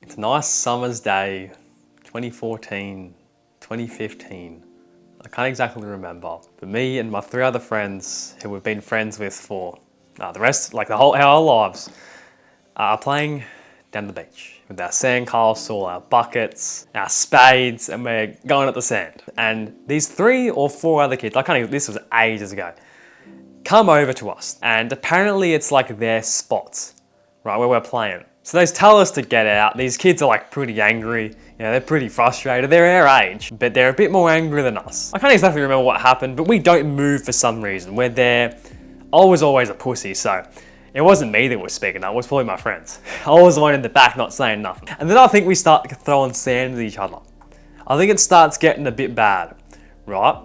It's a nice summer's day, 2014, 2015. I can't exactly remember, but me and my 3 other friends who we've been friends with for the rest, like our whole lives, are playing down the beach with our sandcastle, our buckets, our spades, and we're going at the sand. And these 3 or 4 other kids, I can't even, this was ages ago, come over to us. And apparently it's like their spot, right, where we're playing. So they tell us to get out. These kids are like pretty angry. You know, they're pretty frustrated. They're our age, but they're a bit more angry than us. I can't exactly remember what happened, but we don't move for some reason. We're there. I was always a pussy, so it wasn't me that was speaking up. It was probably my friends. I was the one in the back not saying nothing. And then I think we start throwing sand at each other. I think it starts getting a bit bad, right?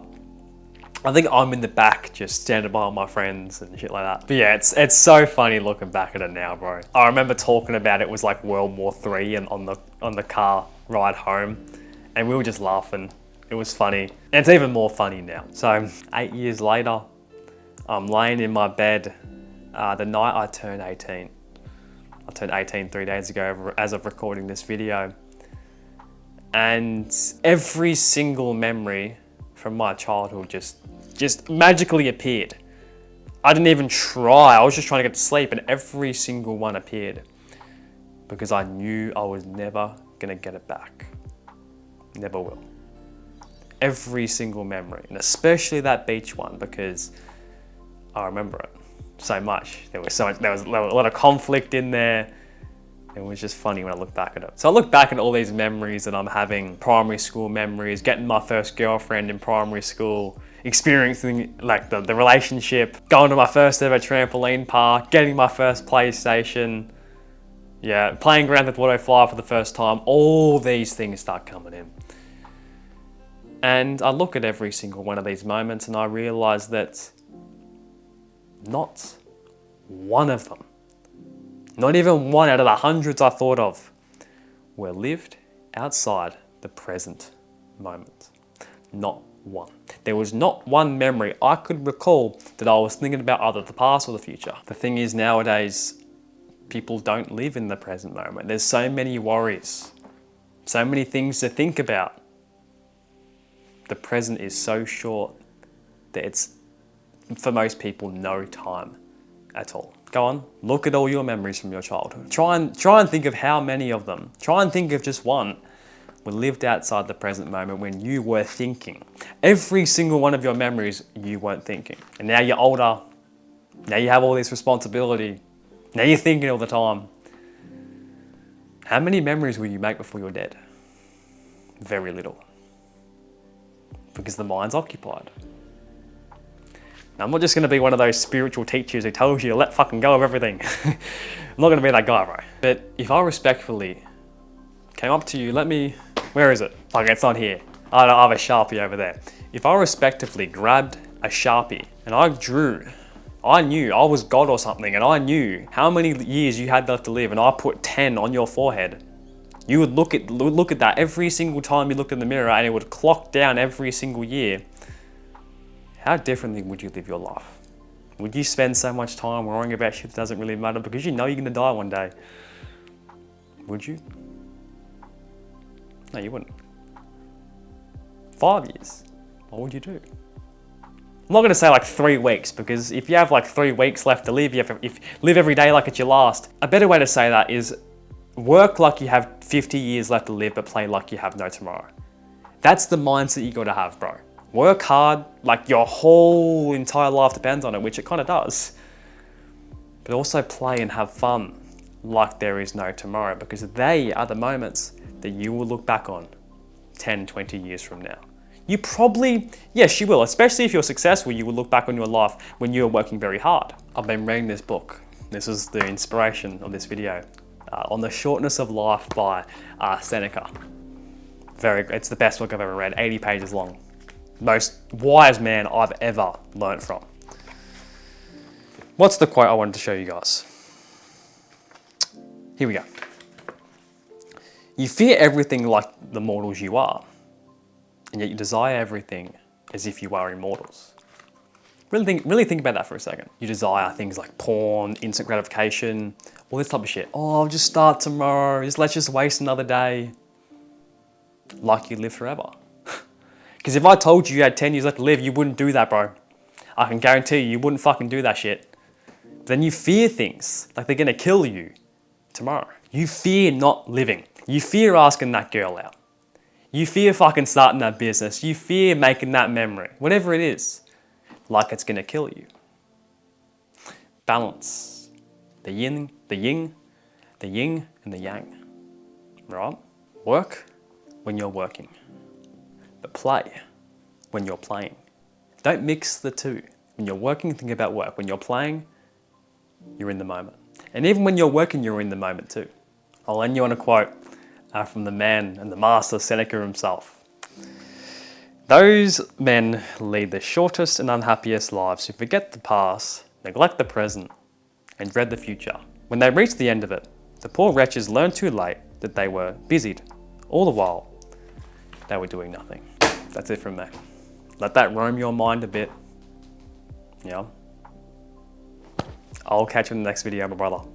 I think I'm in the back just standing by my friends and shit like that. But yeah, it's so funny looking back at it now, bro. I remember talking about it was like World War III and on the car ride home, and we were just laughing. It was funny. And it's even more funny now. So 8 years later, I'm laying in my bed the night I turned 18. I turned 18 3 days ago as of recording this video. And every single memory from my childhood just magically appeared. I didn't even try. I was just trying to get to sleep, and every single one appeared because I knew I was never gonna get it back. Never will. Every single memory, and especially that beach one, because I remember it so much. There was a lot of conflict in there. It was just funny when I look back at it. So I look back at all these memories that I'm having, primary school memories, getting my first girlfriend in primary school, experiencing like the relationship, going to my first ever trampoline park, getting my first PlayStation, yeah, playing Grand Theft Auto 5 for the first time. All these things start coming in. And I look at every single one of these moments and I realize that not one of them, not even one out of the hundreds I thought of, were lived outside the present moment. Not one. There was not one memory I could recall that I was thinking about either the past or the future. The thing is, nowadays, people don't live in the present moment. There's so many worries, so many things to think about. The present is so short that it's, for most people, no time at all. Go on, look at all your memories from your childhood. Try and think of how many of them. Try and think of just one were lived outside the present moment when you were thinking. Every single one of your memories, you weren't thinking. And now you're older. Now you have all this responsibility. Now you're thinking all the time. How many memories will you make before you're dead? Very little. Because the mind's occupied. Now, I'm not just going to be one of those spiritual teachers who tells you to let fucking go of everything. I'm not going to be that guy, bro. But if I respectfully came up to you, where is it? Like, it's not here. I have a Sharpie over there. If I respectively grabbed a Sharpie and I knew I was God or something, and I knew how many years you had left to live, and I put 10 on your forehead, you would look at that every single time you looked in the mirror, and it would clock down every single year. How differently would you live your life? Would you spend so much time worrying about shit that doesn't really matter because you know you're gonna die one day? Would you? No, you wouldn't. 5 years, what would you do? I'm not gonna say like 3 weeks, because if you have like 3 weeks left to live, live every day like it's your last. A better way to say that is work like you have 50 years left to live, but play like you have no tomorrow. That's the mindset you gotta have, bro. Work hard, like your whole entire life depends on it, which it kind of does. But also play and have fun like there is no tomorrow, because they are the moments that you will look back on 10, 20 years from now. You probably, yes, you will, especially if you're successful, you will look back on your life when you were working very hard. I've been reading this book. This is the inspiration of this video. On the Shortness of Life by Seneca. It's the best book I've ever read, 80 pages long. Most wise man I've ever learnt from. What's the quote I wanted to show you guys? Here we go. You fear everything like the mortals you are, and yet you desire everything as if you are immortals. Really think about that for a second. You desire things like porn, instant gratification, All this type of shit. Oh, I'll just start tomorrow. Let's just waste another day. Like you live forever. Because if I told you had 10 years left to live, you wouldn't do that, bro. I can guarantee you wouldn't fucking do that shit. Then you fear things, like they're gonna kill you tomorrow. You fear not living. You fear asking that girl out. You fear fucking starting that business. You fear making that memory. Whatever it is, like it's gonna kill you. Balance. The yin, the yin, the yin and the yang. Right? Work when you're working. But play when you're playing. Don't mix the two. When you're working, think about work. When you're playing, you're in the moment. And even when you're working, you're in the moment too. I'll end you on a quote from the man and the master Seneca himself. Those men lead the shortest and unhappiest lives who forget the past, neglect the present, and dread the future. When they reach the end of it, the poor wretches learn too late that they were busied. All the while, they were doing nothing. That's it from me. Let that roam your mind a bit. Yeah. I'll catch you in the next video, my brother.